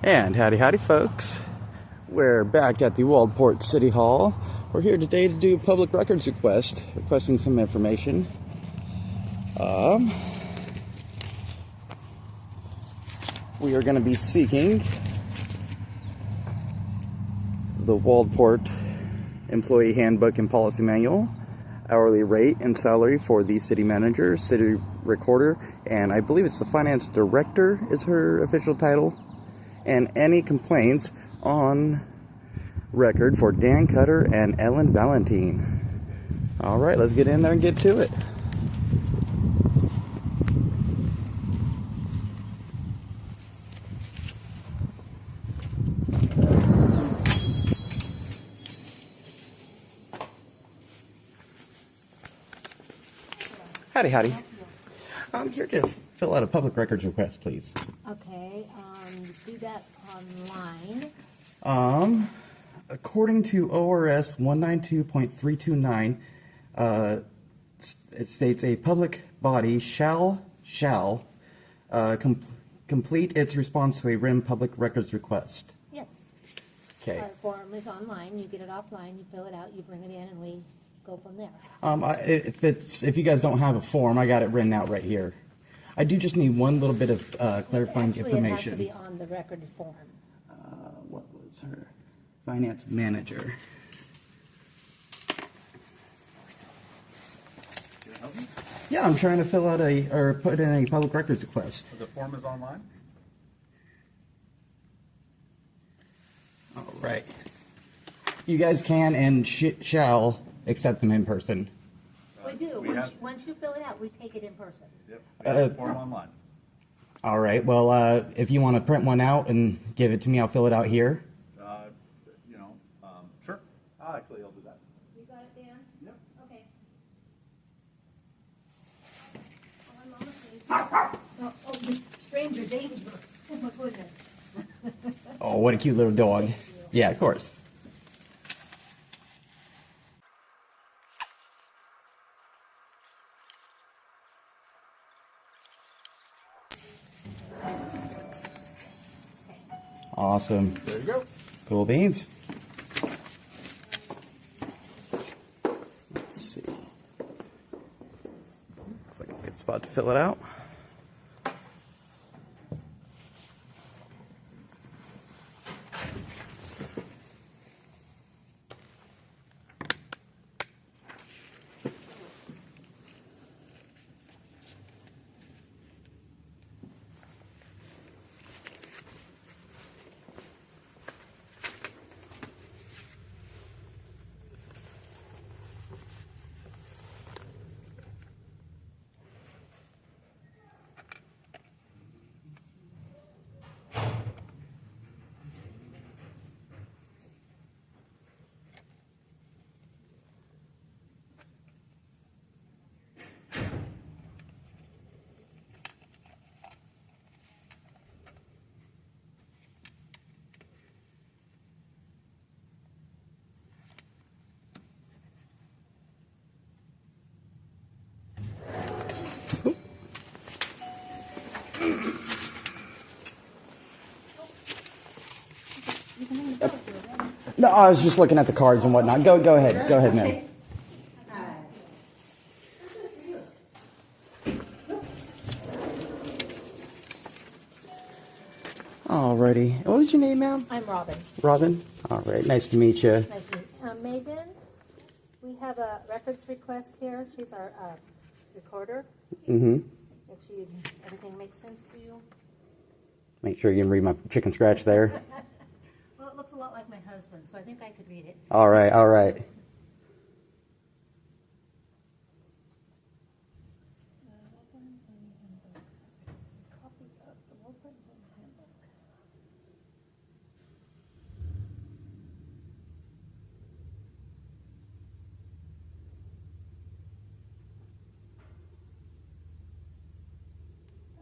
And howdy folks, we're back at the Waldport City Hall. We're here today to do a public records request, requesting some information. We are going to be seeking the Waldport Employee Handbook and Policy Manual, hourly rate and salary for the city manager, city recorder, and I believe it's the finance director is her official title, and any complaints on record for Dan Cutter and Ellen Valentine. All right, let's get in there and get to it. Howdy. I'm here to fill out a public records request, please. Okay, do that online. According to ORS 192.329, it states a public body shall complete its response to a written public records request. Yes. Okay. Our form is online. You get it offline. You fill it out. You bring it in, and we go from there. If you guys don't have a form, I got it written out right here. I do just need one little bit of clarifying information. It has to be on the record form. What was her finance manager? Can I help you? Yeah, I'm trying to fill out or put in a public records request. So the form is online? All right. You guys can and shall accept them in person. We do. Once you fill it out, we take it in person. Yep. I got the form online. All right. Well, if you want to print one out and give it to me, I'll fill it out here. Sure. Actually, I'll do that. You got it, Dan? Yep. Okay. One moment, please. Oh, stranger danger. Oh, my goodness. Oh, what a cute little dog. Yeah, of course. Awesome. There you go. Cool beans. Let's see. Looks like a good spot to fill it out. No, I was just looking at the cards and whatnot. Go ahead, ma'am. Alrighty. What was your name, ma'am? I'm Robin. Robin? Alright, nice to meet you. Nice to meet you. Megan, we have a records request here. She's our recorder. Mm-hmm. Everything makes sense to you? Make sure you can read my chicken scratch there. Well, it looks a lot like my husband, so I think I could read it. Alright.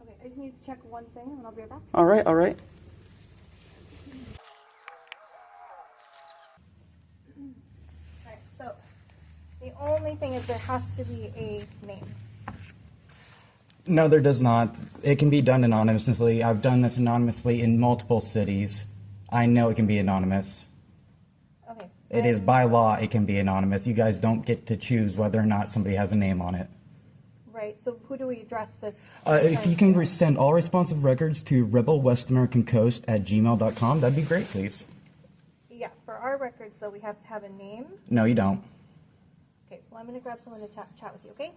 Okay, I just need to check one thing and then I'll be right back. Alright. Alright, so the only thing is there has to be a name. No, there does not. It can be done anonymously. I've done this anonymously in multiple cities. I know it can be anonymous. Okay. It is by law, it can be anonymous. You guys don't get to choose whether or not somebody has a name on it. Right, so who do we address this? If you can send all responsive records to rebelwestamericancoast@gmail.com, that'd be great, please. Yeah, for our records, though, we have to have a name. No, you don't. Okay, well, I'm going to grab someone to chat with you, okay?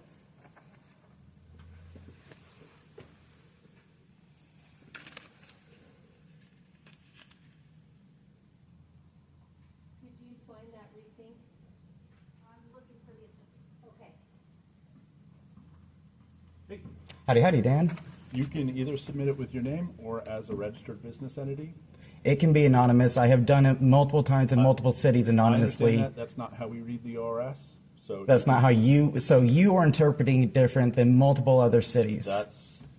Did you find that receipt? I'm looking for the, okay. Hey, Howdy, Dan. you can either submit it with your name or as a registered business entity. It can be anonymous. I have done it multiple times in multiple cities I anonymously. understand that. That's not how we read the ORS. So That's not how so you are interpreting it different than multiple other cities.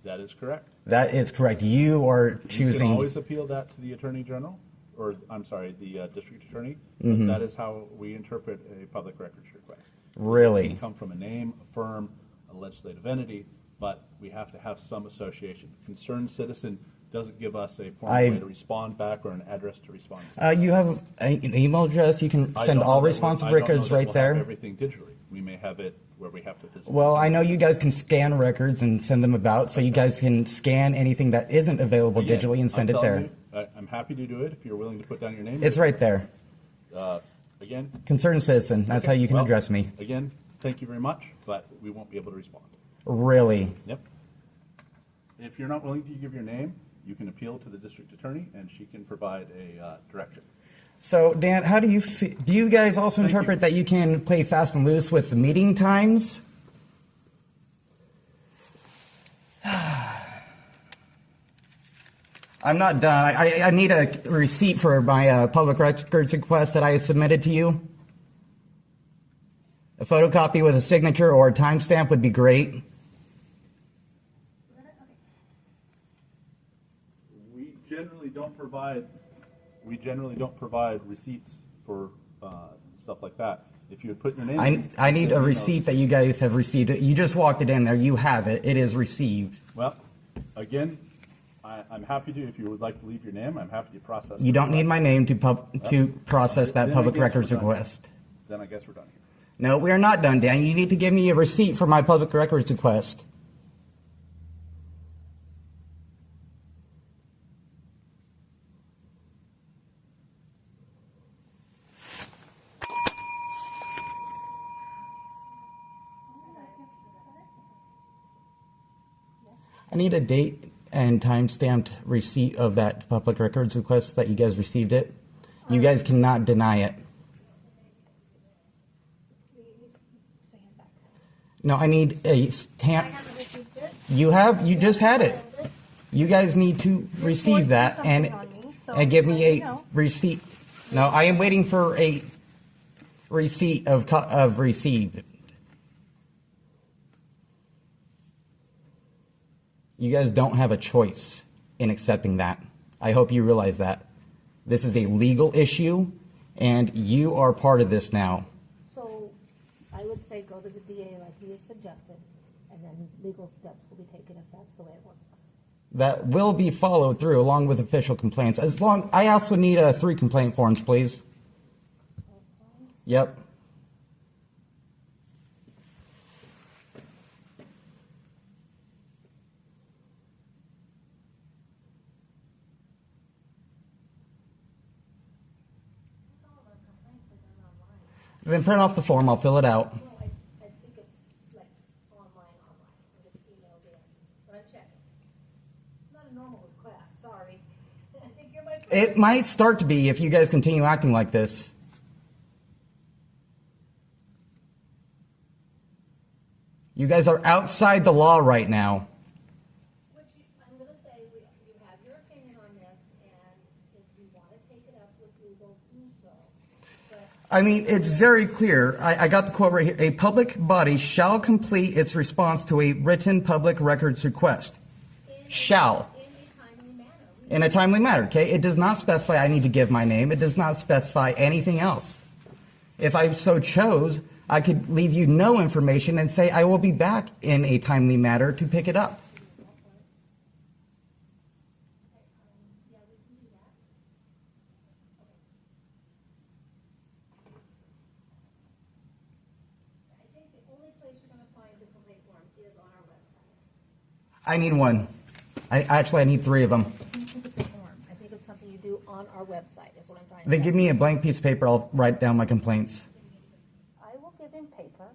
that is correct. That is correct. You are You choosing. can always appeal that to the Attorney General, or I'm sorry, the District Attorney. Mm-hmm. That is how we interpret a public records request. It Really? can come from a name, a firm, a legislative entity, but we have to have some association. Concerned citizen doesn't give us a formal way to respond back or an address to respond to. You have an email address. You can I send don't all know that responsive I don't know records that right we'll there. have everything digitally. We may have it where we have to physically. Well, I know you guys can scan records and send them about, so you guys can scan anything that isn't available Again, digitally and send I'm it there. telling you, I'm happy to do it if you're willing to put down your name. It's right there. Again. Concerned citizen. That's okay, how you can well, address me. Again, thank you very much, but we won't be able to respond. Really? Yep. If you're not willing to give your name, you can appeal to the district attorney, and she can provide a direction. So, Dan, how do you do? You guys also Thank interpret you. that you can play fast and loose with the meeting times? I'm not done. I need a receipt for my public records request that I submitted to you. A photocopy with a signature or a timestamp would be great. We generally don't provide receipts for stuff like that. If you would put your name. I need then a we know. receipt that you guys have received. You just walked it in there. You have it. It is received. Well, again, I'm happy to. If you would like to leave your name, I'm happy to process. You don't need my name to process that Then I public guess records we're done. request. Then I guess we're done here. No, we are not done, Dan. You need to give me a receipt for my public records request. I need a date and time-stamped receipt of that public records request that you guys received it. You guys cannot deny it. No, I need a stamp. You just had it. You guys need to receive that and give me a receipt. No, I am waiting for a receipt of received. You guys don't have a choice in accepting that. I hope you realize that. This is a legal issue, and you are part of this now. So I would say go to the DA like he has suggested, and then legal steps will be taken if that's the way it works. That will be followed through along with official complaints. I also need 3 complaint forms, please. Yep. Then print off the form. I'll fill it out. No, I think it's like online. I just emailed in, but I'm checking. It's not a normal request, sorry. I think you're my friend. It might start to be if you guys continue acting like this. You guys are outside the law right now. Which I'm going to say, you have your opinion on this, and if you want to take it up with legal, do so. But I mean, it's very clear. I got the quote right here. A public body shall complete its response to a written public records request. Shall. in a timely manner. In a timely manner, okay? It does not specify I need to give my name. It does not specify anything else. If I so chose, I could leave you no information and say I will be back in a timely manner to pick it up. I need one. I need 3 of them. I don't think it's a form. I think it's something you do on our website, is what I'm trying to Then say. give me a blank piece of paper. I'll write down my complaints. I will give him paper.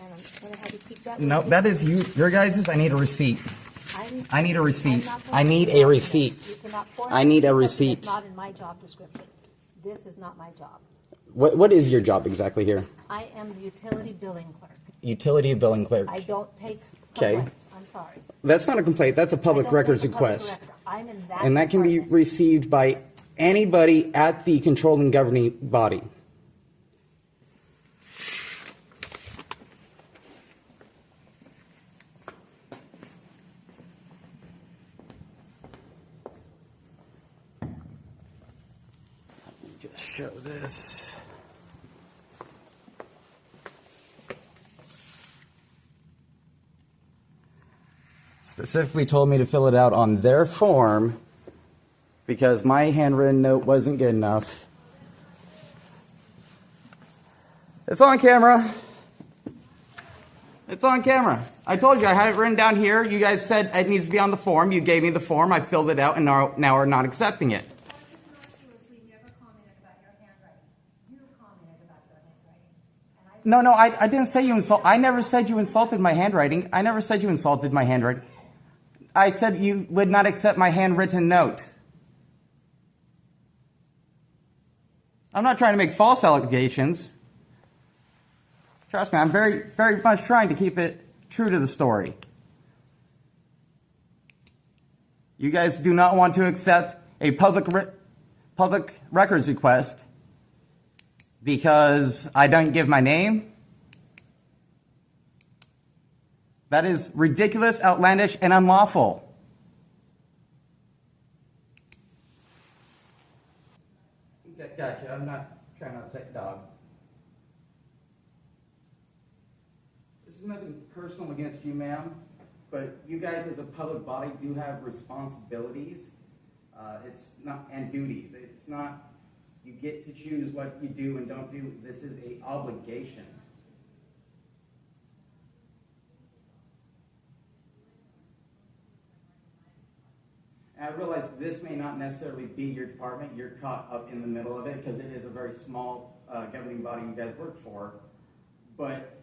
And I'm going to have you keep that. No, with you. that is you. Your guys's. I need a receipt. I need a receipt. I'm not going I to need do a that. receipt. You cannot force I me need to a do something receipt. that's not in my job description. This is not my job. What is your job exactly here? I am the utility billing clerk. Utility billing clerk. I don't take Okay. complaints. I'm sorry. That's not a complaint. That's a I public don't records take a public request. record. I'm in that And that can be department. received by anybody at the controlling governing body. Let me just show this. Specifically told me to fill it out on their form because my handwritten note wasn't good enough. It's on camera. It's on camera. I told you I had it written down here. You guys said it needs to be on the form. You gave me the form. I filled it out, and now we're not accepting it. No, I didn't say you insult. I never said you insulted my handwriting. I never said you insulted my handwriting. I said you would not accept my handwritten note. I'm not trying to make false allegations. Trust me, I'm very, very much trying to keep it true to the story. You guys do not want to accept a public records request because I don't give my name. That is ridiculous, outlandish, and unlawful. Gotcha. I'm not trying to upset dog. This is nothing personal against you, ma'am, but you guys as a public body do have responsibilities. It's not, and duties. It's not, you get to choose what you do and don't do. This is an obligation. And I realize this may not necessarily be your department. You're caught up in the middle of it because it is a very small governing body you guys work for. But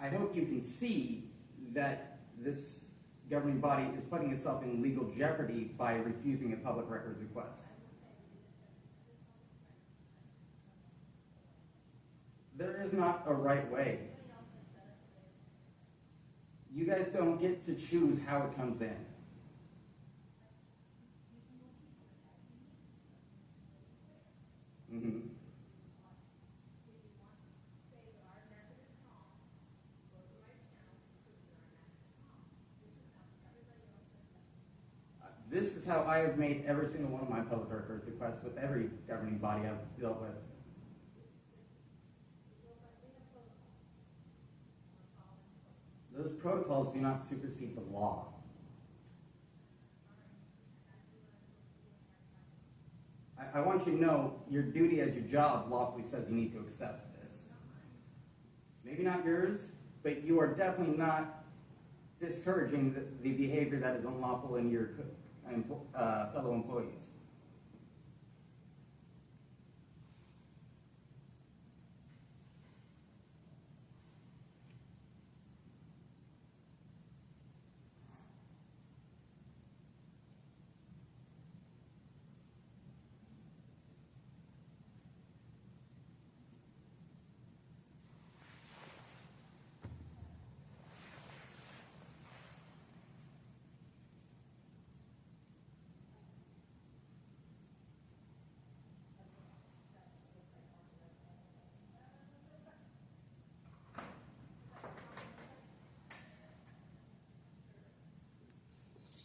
I hope you can see that this governing body is putting itself in legal jeopardy by refusing a public records request. There is not a right way. You guys don't get to choose how it comes in. Mm-hmm. This is how I have made every single one of my public records requests with every governing body I've dealt with. Those protocols do not supersede the law. I want you to know your duty as your job lawfully says you need to accept this. Maybe not yours, but you are definitely not discouraging the behavior that is unlawful in your fellow employees.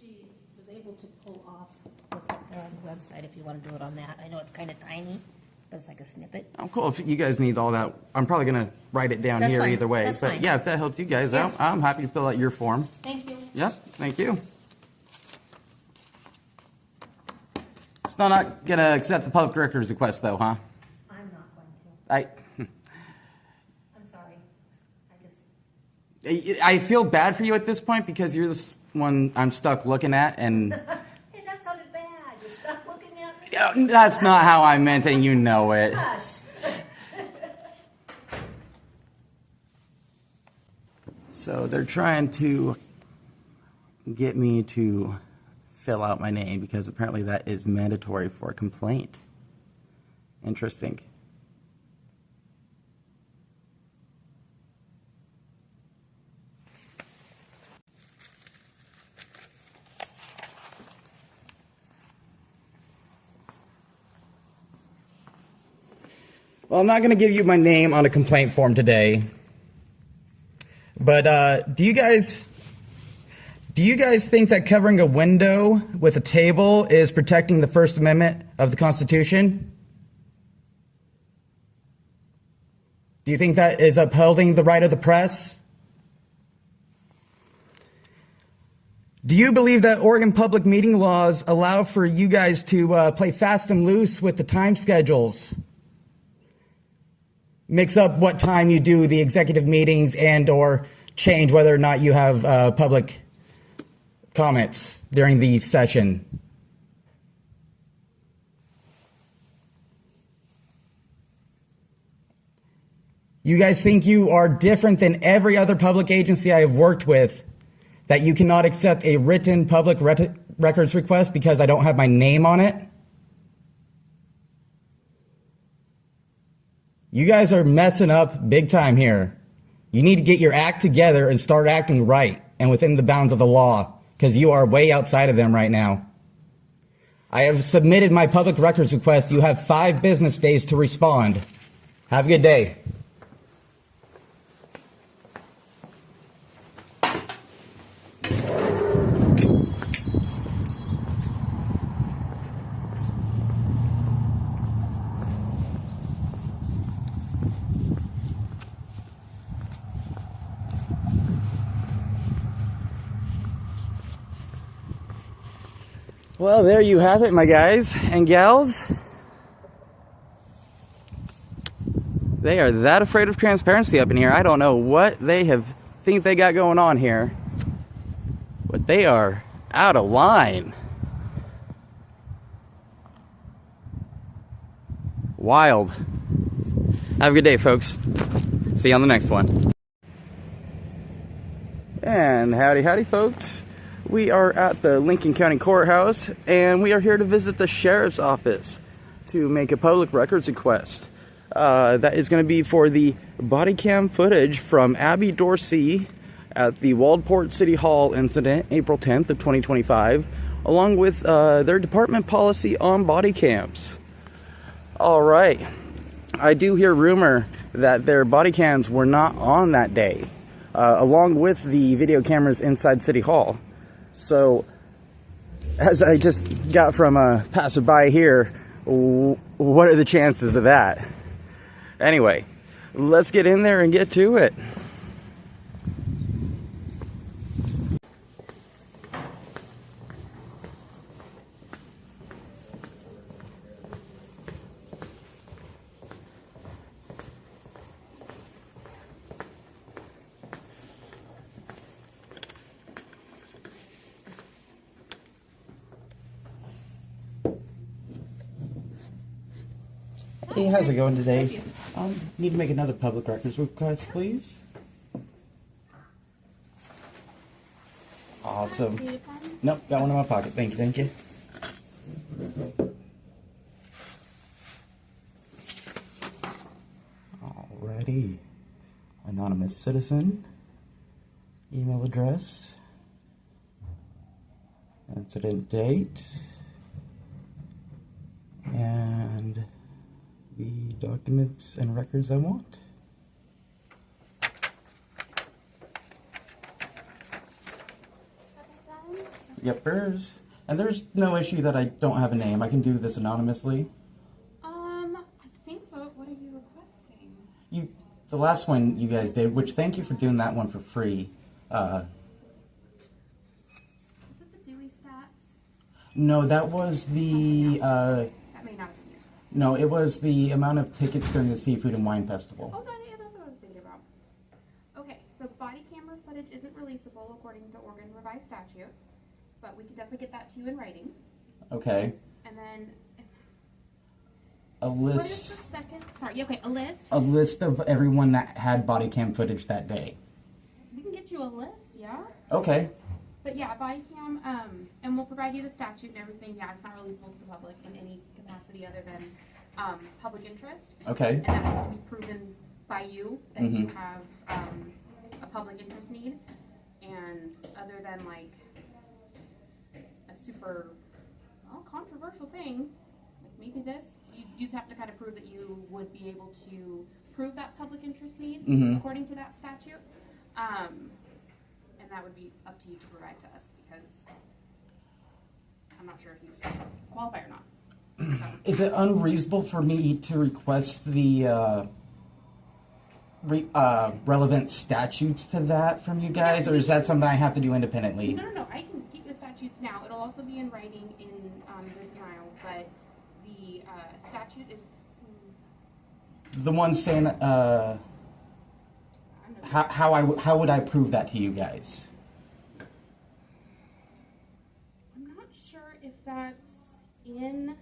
She was able to pull off what's up there on the website if you want to do it on that. I know it's kind of tiny. but it's like a snippet. Oh, cool. If you guys need all that, I'm probably going to write it down That's here fine. either way. That's But fine. yeah, if that helps you guys out, I'm happy to fill out your form. Thank you. Yep, thank you. Still not going to accept the public records request, though, huh? I'm not going to. I'm sorry. I feel bad for you at this point because you're the one I'm stuck looking at, and Hey, that sounded bad. You're stuck looking at me. yeah, that's not how I meant it, and you know it. Gosh. So they're trying to get me to fill out my name because apparently that is mandatory for a complaint. Interesting. Well, I'm not going to give you my name on a complaint form today. But do you guys think that covering a window with a table is protecting the First Amendment of the Constitution? Do you think that is upholding the right of the press? Do you believe that Oregon public meeting laws allow for you guys to play fast and loose with the time schedules? Mix up what time you do the executive meetings and or change whether or not you have public comments during the session. You guys think you are different than every other public agency I have worked with, that you cannot accept a written public records request because I don't have my name on it? You guys are messing up big time here. You need to get your act together and start acting right and within the bounds of the law, because you are way outside of them right now. I have submitted my public records request. You have 5 business days to respond. Have a good day. Well, there you have it, my guys and gals. They are that afraid of transparency up in here. I don't know what they think they got going on here, but they are out of line. Wild. Have a good day, folks. See you on the next one. And howdy, folks. We are at the Lincoln County Courthouse, and we are here to visit the Sheriff's Office to make a public records request. That is going to be for the body cam footage from Abby Dorsey at the Waldport City Hall incident, April 10th of 2025, along with their department policy on body cams. All right. I do hear rumor that their body cams were not on that day, along with the video cameras inside City Hall. So, as I just got from a passerby here, what are the chances of that? Anyway, let's get in there and get to it. Hey, how's it going today? Need to make another public records request, please. Awesome. Nope, got one in my pocket. Thank you. Alrighty. Anonymous citizen. Email address. Incident date. And the documents and records I want. Yep, and there's no issue that I don't have a name. I can do this anonymously. I the last one you guys did, which thank you for doing that one for free. Is it the Dewey stats? No, that was the, That may not have been used. no, it was the amount of tickets during the Seafood and Wine Festival. Oh, yeah, that's what I was thinking about. Okay, so body camera footage isn't releasable according to Oregon Revised Statute, but we can definitely get that to you in writing. Okay. And then, A what is list. the second? Sorry, okay, a list. A list of everyone that had body cam footage that day. We can get you a list, yeah. Okay. But yeah, body cam, and we'll provide you the statute and everything. Yeah, it's not releasable to the public in any capacity other than public interest. Okay. And that has to be proven by you that you have a public interest need. And other than like a super controversial thing, like maybe this, you'd have to kind of prove that you would be able to prove that public interest need according to that statute. And that would be up to you to provide to us because I'm not sure if you qualify or not. Is it unreasonable for me to request the relevant statutes to that from you guys, or is that something I have to do independently? No. I can keep the statutes now. It'll also be in writing in the denial, but the statute is. The one saying, how would I prove that to you guys? I'm not sure if that's in. Let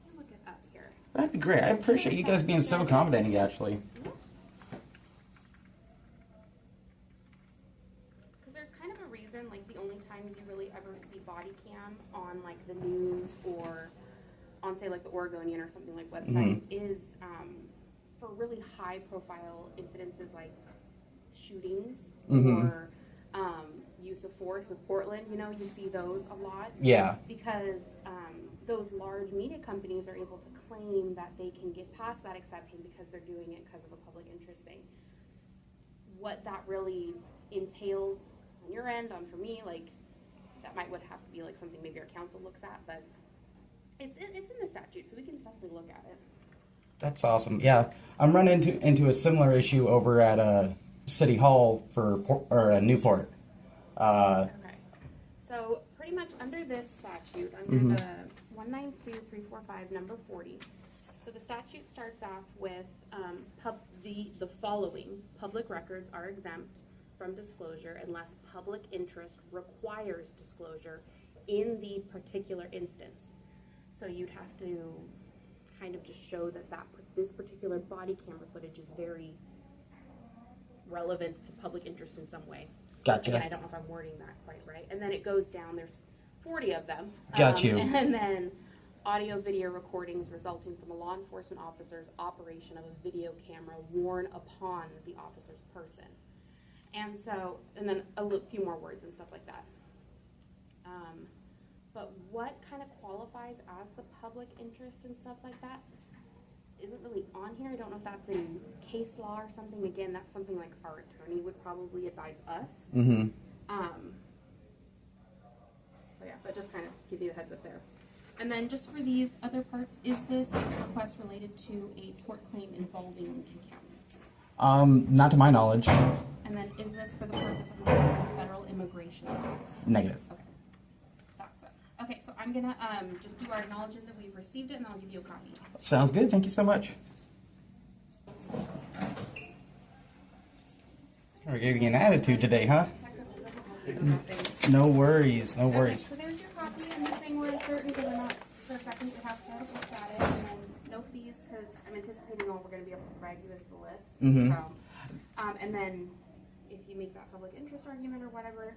me look it up here. That'd be great. I appreciate you guys being so accommodating, actually. Because there's kind of a reason, like the only times you really ever see body cam on like the news or on say like the Oregonian or something like website is for really high profile incidences like shootings or use of force with Portland, you see those a lot. Yeah. Because those large media companies are able to claim that they can get past that exception because they're doing it because of a public interest thing. What that really entails on your end, for me, like that would have to be like something maybe our council looks at, but it's in the statute, so we can definitely look at it. That's awesome. Yeah, I'm running into a similar issue over at City Hall for Newport. Okay. So pretty much under this statute, under the 192345 number 40. So the statute starts off with the following: public records are exempt from disclosure unless public interest requires disclosure in the particular instance. So you'd have to kind of just show that this particular body camera footage is very relevant to public interest in some way. Gotcha. Again, I don't know if I'm wording that quite right. And then it goes down. There's 40 of them. Got you. And then audio video recordings resulting from a law enforcement officer's operation of a video camera worn upon the officer's person. And so, and then a few more words and stuff like that. But what kind of qualifies as the public interest and stuff like that isn't really on here. I don't know if that's in case law or something. Again, that's something like our attorney would probably advise us. So yeah, but just kind of give you the heads up there. And then just for these other parts, is this request related to a tort claim involving Lincoln County? Not to my knowledge. And then is this for the purpose of enforcing federal immigration laws? Negative. Okay. That's it. Okay, so I'm gonna just do our acknowledgement that we've received it, and I'll give you a copy. Sounds good. Thank you so much. We're giving you an attitude today, huh? No worries. No worries. Okay, so there's your copy. I'm just saying we're certain because we're not for a second. You have to look at it, and then no fees because I'm anticipating we're going to be able to provide you with the list. So, and then if you make that public interest argument or whatever,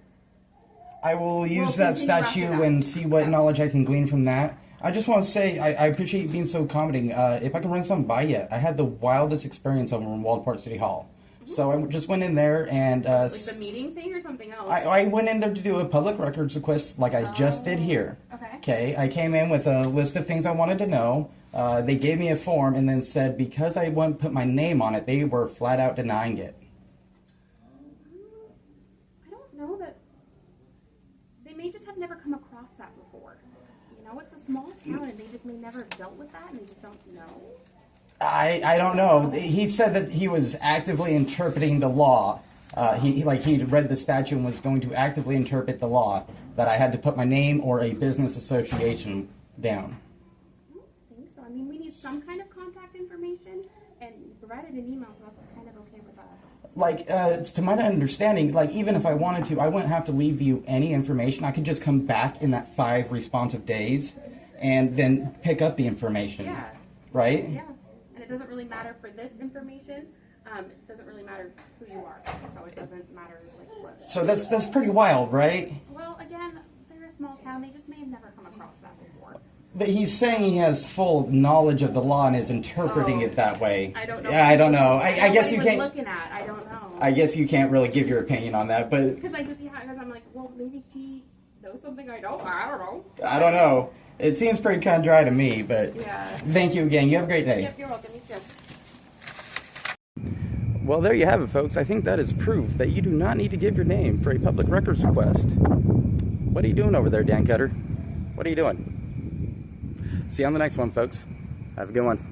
I will use that statute and see what knowledge I can glean from that. I just want to say I appreciate you being so accommodating. If I can run something by you, I had the wildest experience over in Waldport City Hall. So I just went in there and like the meeting thing or something else. I went in there to do a public records request like I just did here. Okay. I came in with a list of things I wanted to know. They gave me a form and then said because I wouldn't put my name on it, they were flat out denying it. I don't know that. They may just have never come across that before. You know, it's a small town and they just may never have dealt with that and they just don't know. I don't know. He said that he was actively interpreting the law. He read the statute and was going to actively interpret the law, that I had to put my name or a business association down. I don't think so. I mean, we need some kind of contact information, and you provided an email, so that's kind of okay with us. Like, to my understanding, like, even if I wanted to, I wouldn't have to leave you any information. I could just come back in that 5 responsive days and then pick up the information. Yeah. Right? Yeah. And it doesn't really matter for this information. It doesn't really matter who you are. So it doesn't matter, like, what. So that's pretty wild, right? Well, again, they're a small town. They just may have never come across that before. But he's saying he has full knowledge of the law and is interpreting it that way. I don't know. Yeah, I don't know. I guess you can't. Looking at, I don't know. I guess you can't really give your opinion on that, but Because I'm like, well, maybe he knows something I don't. I don't know. I don't know. It seems pretty cut and dry to me, but Yeah. thank you again. You have a great day. Yep, you're welcome. You too. Well, there you have it, folks. I think that is proof that you do not need to give your name for a public records request. What are you doing over there, Dan Cutter? What are you doing? See you on the next one, folks. Have a good one.